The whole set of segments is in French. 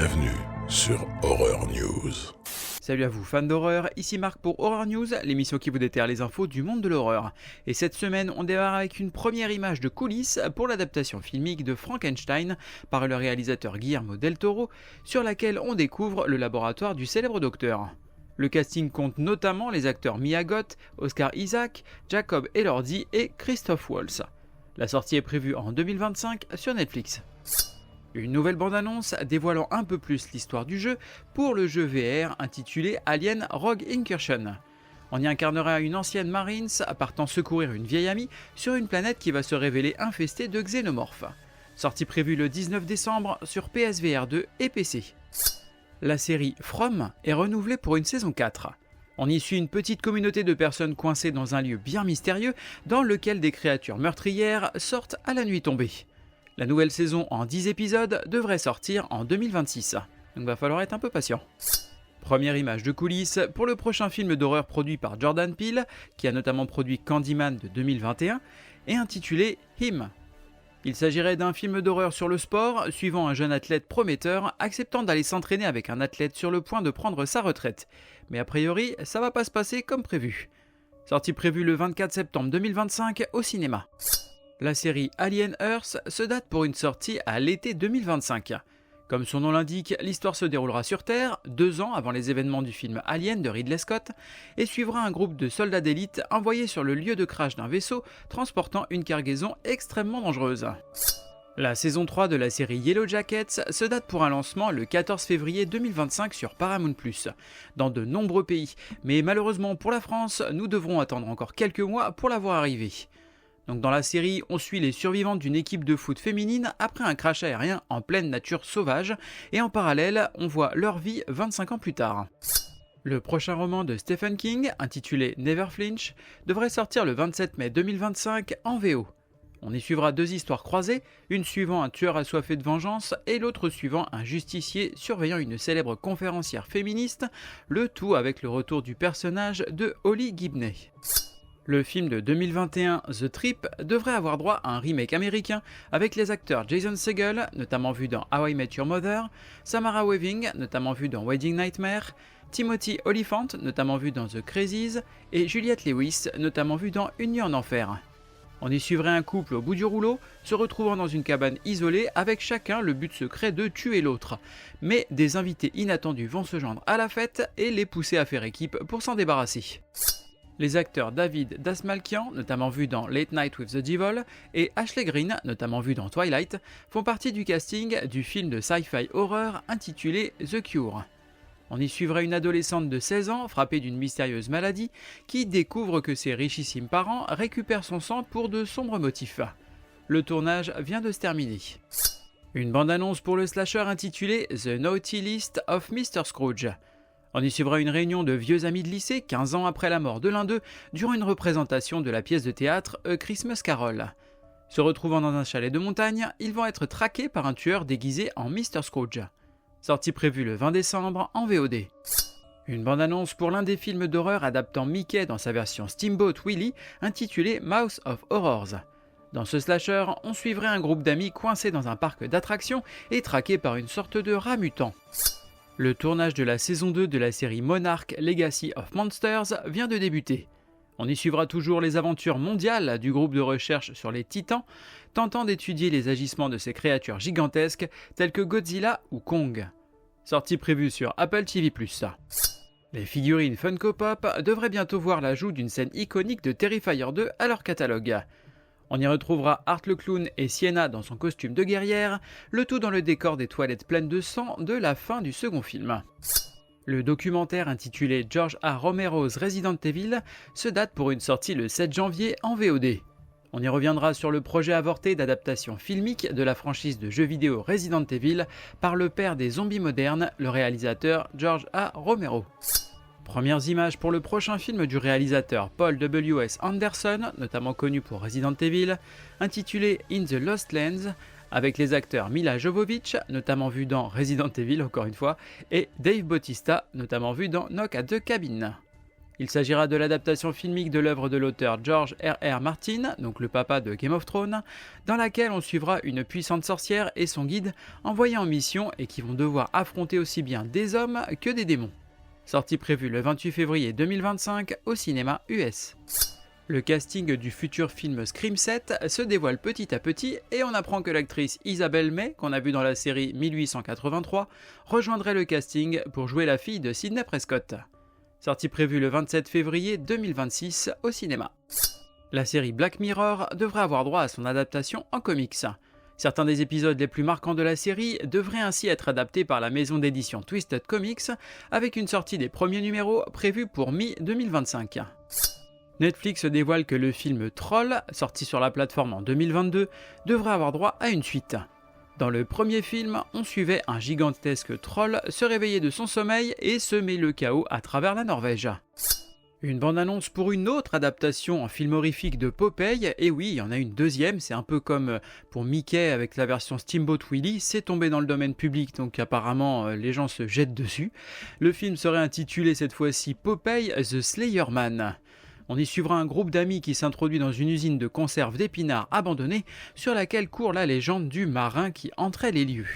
Bienvenue sur Horror News. Salut à vous fans d'horreur, ici Marc pour Horror News, l'émission qui vous déterre les infos du monde de l'horreur. Et cette semaine, on démarre avec une première image de coulisses pour l'adaptation filmique de Frankenstein par le réalisateur Guillermo del Toro, sur laquelle on découvre le laboratoire du célèbre docteur. Le casting compte notamment les acteurs Mia Goth, Oscar Isaac, Jacob Elordi et Christoph Waltz. La sortie est prévue en 2025 sur Netflix. Une nouvelle bande-annonce dévoilant un peu plus l'histoire du jeu pour le jeu VR intitulé Alien Rogue Incursion. On y incarnera une ancienne Marines partant secourir une vieille amie sur une planète qui va se révéler infestée de xénomorphes. Sortie prévue le 19 décembre sur PSVR 2 et PC. La série From est renouvelée pour une saison 4. On y suit une petite communauté de personnes coincées dans un lieu bien mystérieux dans lequel des créatures meurtrières sortent à la nuit tombée. La nouvelle saison en 10 épisodes devrait sortir en 2026, donc va falloir être un peu patient. Première image de coulisses pour le prochain film d'horreur produit par Jordan Peele, qui a notamment produit Candyman de 2021, et intitulé Him. Il s'agirait d'un film d'horreur sur le sport, suivant un jeune athlète prometteur acceptant d'aller s'entraîner avec un athlète sur le point de prendre sa retraite. Mais a priori, ça va pas se passer comme prévu. Sortie prévue le 24 septembre 2025 au cinéma. La série Alien Earth se date pour une sortie à l'été 2025. Comme son nom l'indique, l'histoire se déroulera sur Terre, 2 ans avant les événements du film Alien de Ridley Scott, et suivra un groupe de soldats d'élite envoyés sur le lieu de crash d'un vaisseau transportant une cargaison extrêmement dangereuse. La saison 3 de la série Yellow Jackets se date pour un lancement le 14 février 2025 sur Paramount+, dans de nombreux pays, mais malheureusement pour la France, nous devrons attendre encore quelques mois pour la voir arriver. Donc dans la série, on suit les survivantes d'une équipe de foot féminine après un crash aérien en pleine nature sauvage, et en parallèle, on voit leur vie 25 ans plus tard. Le prochain roman de Stephen King, intitulé Never Flinch, devrait sortir le 27 mai 2025 en VO. On y suivra 2 histoires croisées, une suivant un tueur assoiffé de vengeance et l'autre suivant un justicier surveillant une célèbre conférencière féministe, le tout avec le retour du personnage de Holly Gibney. Le film de 2021, The Trip, devrait avoir droit à un remake américain avec les acteurs Jason Segel, notamment vu dans How I Met Your Mother, Samara Weaving, notamment vu dans Wedding Nightmare, Timothy Olyphant, notamment vu dans The Crazies, et Juliette Lewis, notamment vu dans Une nuit en enfer. On y suivrait un couple au bout du rouleau, se retrouvant dans une cabane isolée avec chacun le but secret de tuer l'autre. Mais des invités inattendus vont se joindre à la fête et les pousser à faire équipe pour s'en débarrasser. Les acteurs David Dastmalchian, notamment vu dans Late Night with the Devil, et Ashley Greene, notamment vu dans Twilight, font partie du casting du film de sci-fi horreur intitulé The Cure. On y suivrait une adolescente de 16 ans frappée d'une mystérieuse maladie qui découvre que ses richissimes parents récupèrent son sang pour de sombres motifs. Le tournage vient de se terminer. Une bande-annonce pour le slasher intitulé The Naughty List of Mr. Scrooge. On y suivra une réunion de vieux amis de lycée 15 ans après la mort de l'un d'eux durant une représentation de la pièce de théâtre A Christmas Carol. Se retrouvant dans un chalet de montagne, ils vont être traqués par un tueur déguisé en Mr. Scrooge. Sortie prévue le 20 décembre en VOD. Une bande-annonce pour l'un des films d'horreur adaptant Mickey dans sa version Steamboat Willie intitulé Mouth of Horrors. Dans ce slasher, on suivrait un groupe d'amis coincés dans un parc d'attractions et traqués par une sorte de rat mutant. Le tournage de la saison 2 de la série Monarch Legacy of Monsters vient de débuter. On y suivra toujours les aventures mondiales du groupe de recherche sur les Titans, tentant d'étudier les agissements de ces créatures gigantesques telles que Godzilla ou Kong. Sortie prévue sur Apple TV+. Les figurines Funko Pop devraient bientôt voir l'ajout d'une scène iconique de Terrifier 2 à leur catalogue. On y retrouvera Art le clown et Sienna dans son costume de guerrière, le tout dans le décor des toilettes pleines de sang de la fin du second film. Le documentaire intitulé George A. Romero's Resident Evil se date pour une sortie le 7 janvier en VOD. On y reviendra sur le projet avorté d'adaptation filmique de la franchise de jeux vidéo Resident Evil par le père des zombies modernes, le réalisateur George A. Romero. Premières images pour le prochain film du réalisateur Paul W.S. Anderson, notamment connu pour Resident Evil, intitulé In the Lost Lands, avec les acteurs Mila Jovovich, notamment vu dans Resident Evil encore une fois, et Dave Bautista, notamment vu dans Knock at the Cabin. Il s'agira de l'adaptation filmique de l'œuvre de l'auteur George R.R. Martin, donc le papa de Game of Thrones, dans laquelle on suivra une puissante sorcière et son guide envoyés en mission et qui vont devoir affronter aussi bien des hommes que des démons. Sortie prévue le 28 février 2025 au cinéma US. Le casting du futur film Scream 7 se dévoile petit à petit et on apprend que l'actrice Isabelle May, qu'on a vue dans la série 1883, rejoindrait le casting pour jouer la fille de Sidney Prescott. Sortie prévue le 27 février 2026 au cinéma. La série Black Mirror devrait avoir droit à son adaptation en comics. Certains des épisodes les plus marquants de la série devraient ainsi être adaptés par la maison d'édition Twisted Comics, avec une sortie des premiers numéros prévue pour mi-2025. Netflix dévoile que le film Troll, sorti sur la plateforme en 2022, devrait avoir droit à une suite. Dans le premier film, on suivait un gigantesque troll se réveiller de son sommeil et semer le chaos à travers la Norvège. Une bande-annonce pour une autre adaptation en film horrifique de Popeye, et oui, il y en a une deuxième, c'est un peu comme pour Mickey avec la version Steamboat Willie, c'est tombé dans le domaine public, donc apparemment les gens se jettent dessus. Le film serait intitulé cette fois-ci Popeye the Slayer Man. On y suivra un groupe d'amis qui s'introduit dans une usine de conserve d'épinards abandonnée sur laquelle court la légende du marin qui entrait les lieux.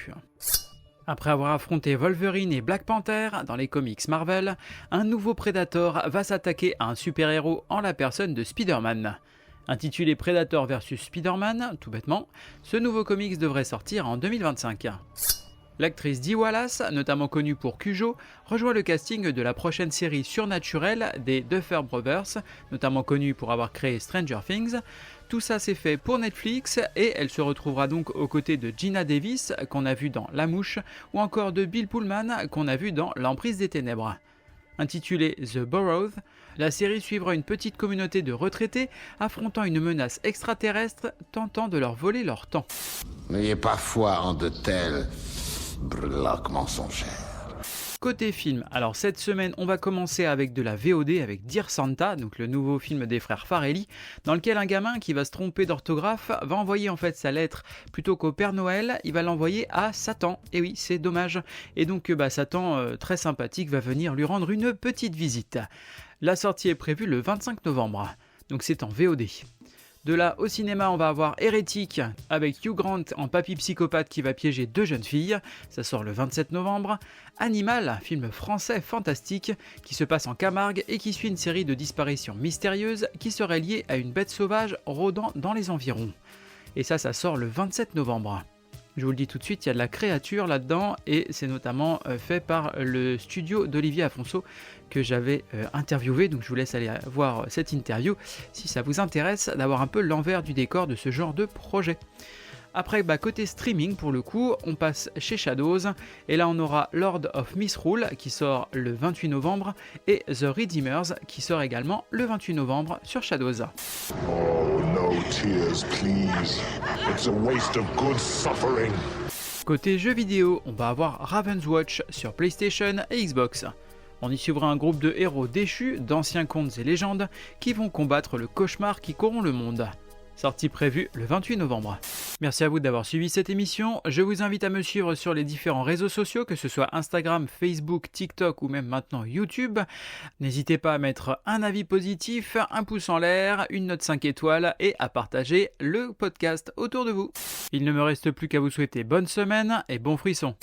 Après avoir affronté Wolverine et Black Panther dans les comics Marvel, un nouveau Predator va s'attaquer à un super-héros en la personne de Spider-Man. Intitulé Predator vs Spider-Man, tout bêtement, ce nouveau comics devrait sortir en 2025. L'actrice Dee Wallace, notamment connue pour Cujo, rejoint le casting de la prochaine série surnaturelle des Duffer Brothers, notamment connue pour avoir créé Stranger Things. Tout ça c'est fait pour Netflix et elle se retrouvera donc aux côtés de Gina Davis, qu'on a vu dans La Mouche, ou encore de Bill Pullman, qu'on a vu dans L'Emprise des Ténèbres. Intitulée The Burrow, la série suivra une petite communauté de retraités affrontant une menace extraterrestre tentant de leur voler leur temps. N'ayez pas foi en de tels breloques mensongères. Côté film, alors cette semaine on va commencer avec de la VOD avec Dear Santa, donc le nouveau film des frères Farrelly, dans lequel un gamin qui va se tromper d'orthographe va envoyer en fait sa lettre plutôt qu'au Père Noël, il va l'envoyer à Satan, et oui c'est dommage, et donc Satan très sympathique va venir lui rendre une petite visite. La sortie est prévue le 25 novembre, donc c'est en VOD. De là au cinéma, on va avoir Hérétique avec Hugh Grant en papy psychopathe qui va piéger deux jeunes filles. Ça sort le 27 novembre. Animal, film français fantastique qui se passe en Camargue et qui suit une série de disparitions mystérieuses qui seraient liées à une bête sauvage rôdant dans les environs. Et ça sort le 27 novembre. Je vous le dis tout de suite, il y a de la créature là-dedans et c'est notamment fait par le studio d'Olivier Afonso que j'avais interviewé, donc je vous laisse aller voir cette interview si ça vous intéresse d'avoir un peu l'envers du décor de ce genre de projet. Après, côté streaming, pour le coup, on passe chez Shadows, et là on aura Lord of Misrule qui sort le 28 novembre, et The Redeemers qui sort également le 28 novembre sur Shadows. Oh, no tears, please. It's a waste of good suffering. Côté jeux vidéo, on va avoir Raven's Watch sur PlayStation et Xbox. On y suivra un groupe de héros déchus, d'anciens contes et légendes, qui vont combattre le cauchemar qui corrompt le monde. Sortie prévue le 28 novembre. Merci à vous d'avoir suivi cette émission. Je vous invite à me suivre sur les différents réseaux sociaux, que ce soit Instagram, Facebook, TikTok ou même maintenant YouTube. N'hésitez pas à mettre un avis positif, un pouce en l'air, une note 5 étoiles et à partager le podcast autour de vous. Il ne me reste plus qu'à vous souhaiter bonne semaine et bon frisson.